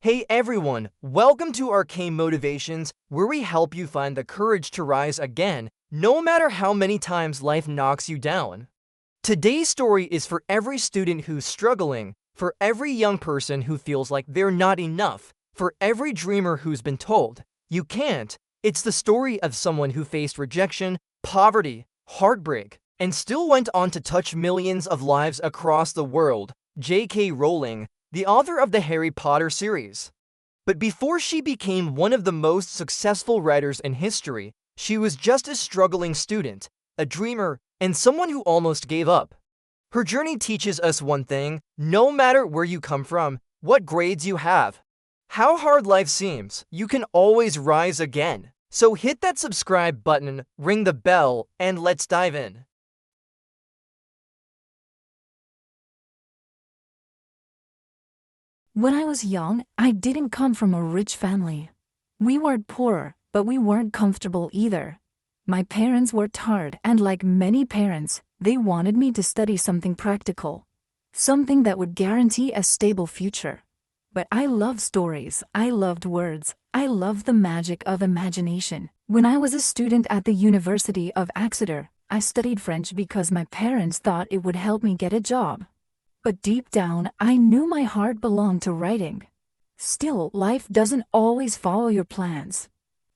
Hey everyone, welcome to Arcane Motivations, where we help you find the courage to rise again, no matter how many times life knocks you down. Today's story is for every student who's struggling, for every young person who feels like they're not enough, for every dreamer who's been told, you can't. It's the story of someone who faced rejection, poverty, heartbreak, and still went on to touch millions of lives across the world. J.K. Rowling, the author of the Harry Potter series. But before she became one of the most successful writers in history, she was just a struggling student, a dreamer, and someone who almost gave up. Her journey teaches us one thing: no matter where you come from, what grades you have, how hard life seems, you can always rise again. So hit that subscribe button, ring the bell, and let's dive in. When I was young, I didn't come from a rich family. We weren't poor, but we weren't comfortable either. My parents worked hard, and like many parents, they wanted me to study something practical, something that would guarantee a stable future. But I loved stories, I loved words, I loved the magic of imagination. When I was a student at the University of Exeter, I studied French because my parents thought it would help me get a job. But deep down, I knew my heart belonged to writing. Still, life doesn't always follow your plans.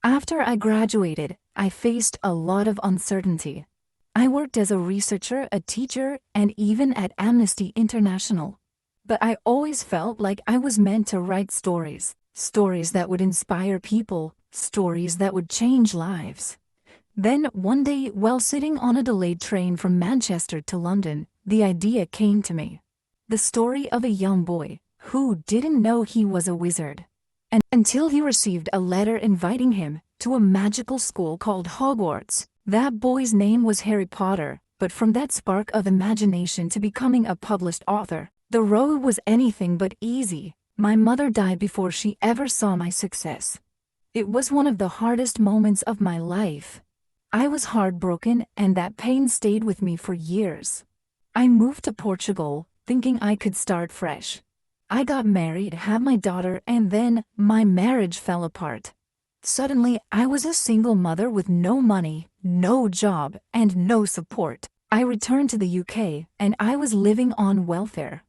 After I graduated, I faced a lot of uncertainty. I worked as a researcher, a teacher, and even at Amnesty International. But I always felt like I was meant to write stories, stories that would inspire people, stories that would change lives. Then, one day, while sitting on a delayed train from Manchester to London, the idea came to me. The story of a young boy who didn't know he was a wizard, and until he received a letter inviting him to a magical school called Hogwarts. That boy's name was Harry Potter, but from that spark of imagination to becoming a published author, the road was anything but easy. My mother died before she ever saw my success. It was one of the hardest moments of my life. I was heartbroken, and that pain stayed with me for years. I moved to Portugal, thinking I could start fresh. I got married, had my daughter, and then my marriage fell apart. Suddenly, I was a single mother with no money, no job, and no support. I returned to the UK, and I was living on welfare.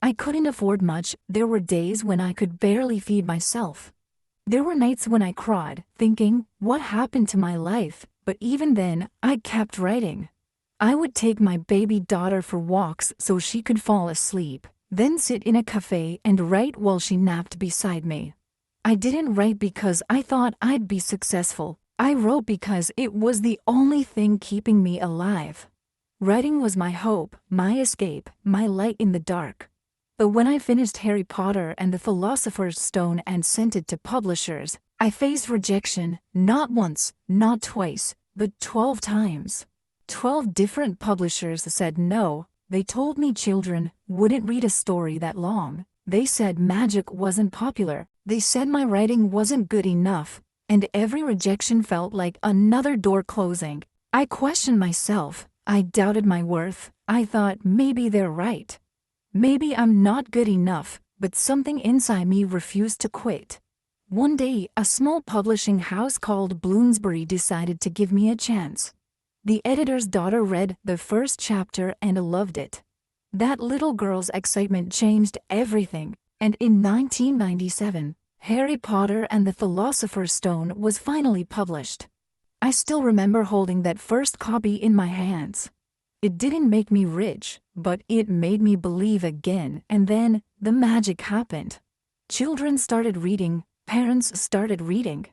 I couldn't afford much. There were days when I could barely feed myself. There were nights when I cried, thinking, what happened to my life? But even then, I kept writing. I would take my baby daughter for walks so she could fall asleep, then sit in a cafe and write while she napped beside me. I didn't write because I thought I'd be successful. I wrote because it was the only thing keeping me alive. Writing was my hope, my escape, my light in the dark. But when I finished Harry Potter and the Philosopher's Stone and sent it to publishers, I faced rejection, not once, not twice, but 12 times. 12 different publishers said no. They told me children wouldn't read a story that long. They said magic wasn't popular. They said my writing wasn't good enough. And every rejection felt like another door closing. I questioned myself. I doubted my worth. I thought maybe they're right. Maybe I'm not good enough, but something inside me refused to quit. One day, a small publishing house called Bloomsbury decided to give me a chance. The editor's daughter read the first chapter and loved it. That little girl's excitement changed everything, and in 1997, Harry Potter and the Philosopher's Stone was finally published. I still remember holding that first copy in my hands. It didn't make me rich, but it made me believe again, and then the magic happened. Children started reading, parents started reading,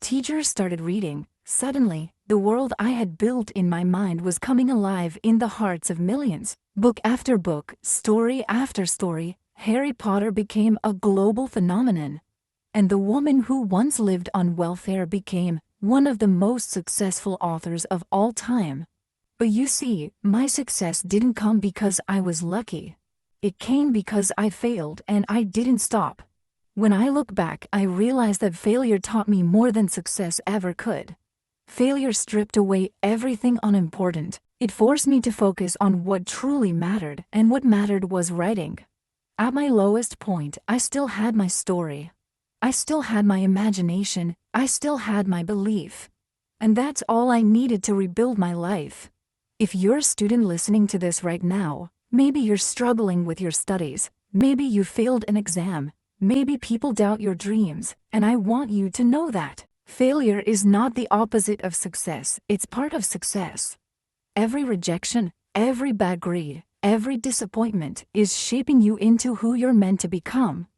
teachers started reading. Suddenly, the world I had built in my mind was coming alive in the hearts of millions. Book after book, story after story, Harry Potter became a global phenomenon. And the woman who once lived on welfare became one of the most successful authors of all time. But you see, my success didn't come because I was lucky. It came because I failed and I didn't stop. When I look back, I realize that failure taught me more than success ever could. Failure stripped away everything unimportant. It forced me to focus on what truly mattered, and what mattered was writing. At my lowest point, I still had my story. I still had my imagination, I still had my belief. And that's all I needed to rebuild my life. If you're a student listening to this right now, maybe you're struggling with your studies, maybe you failed an exam, maybe people doubt your dreams, and I want you to know that failure is not the opposite of success, it's part of success. Every rejection, every bad grade, every disappointment is shaping you into who you're meant to become.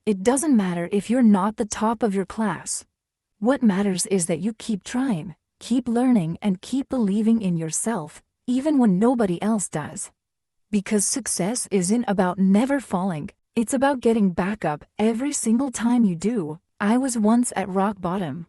It doesn't matter if you're not the top of your class. What matters is that you keep trying, keep learning, and keep believing in yourself, even when nobody else does. Because success isn't about never falling, it's about getting back up every single time you do. I was once at rock bottom.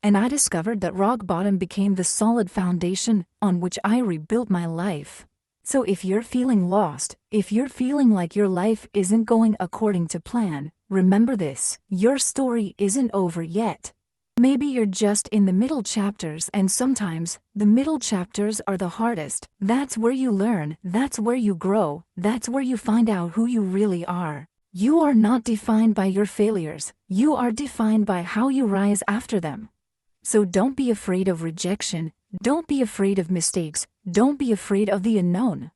And I discovered that rock bottom became the solid foundation on which I rebuilt my life. So if you're feeling lost, if you're feeling like your life isn't going according to plan, remember this: your story isn't over yet. Maybe you're just in the middle chapters, and sometimes the middle chapters are the hardest. That's where you learn, that's where you grow, that's where you find out who you really are. You are not defined by your failures, you are defined by how you rise after them. So don't be afraid of rejection, don't be afraid of mistakes, don't be afraid of the unknown.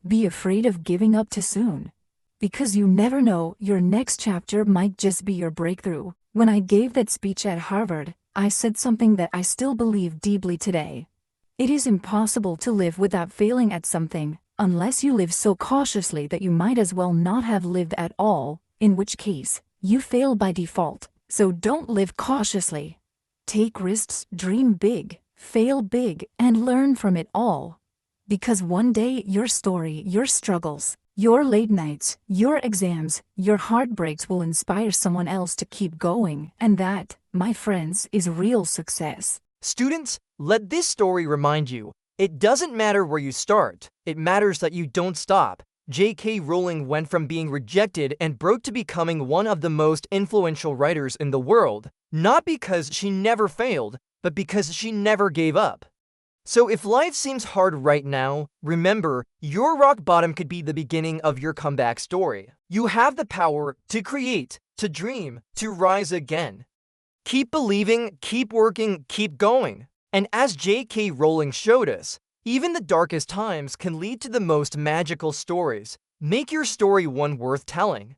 Be afraid of giving up too soon. Because you never know, your next chapter might just be your breakthrough. When I gave that speech at Harvard, I said something that I still believe deeply today. It is impossible to live without failing at something, unless you live so cautiously that you might as well not have lived at all, in which case, you fail by default. So don't live cautiously. Take risks, dream big, fail big, and learn from it all. Because one day your story, your struggles, your late nights, your exams, your heartbreaks will inspire someone else to keep going. And that, my friends, is real success. Students, let this story remind you, it doesn't matter where you start, it matters that you don't stop. J.K. Rowling went from being rejected and broke to becoming one of the most influential writers in the world, not because she never failed, but because she never gave up. So if life seems hard right now, remember, your rock bottom could be the beginning of your comeback story. You have the power to create, to dream, to rise again. Keep believing, keep working, keep going. And as J.K. Rowling showed us, even the darkest times can lead to the most magical stories. Make your story one worth telling.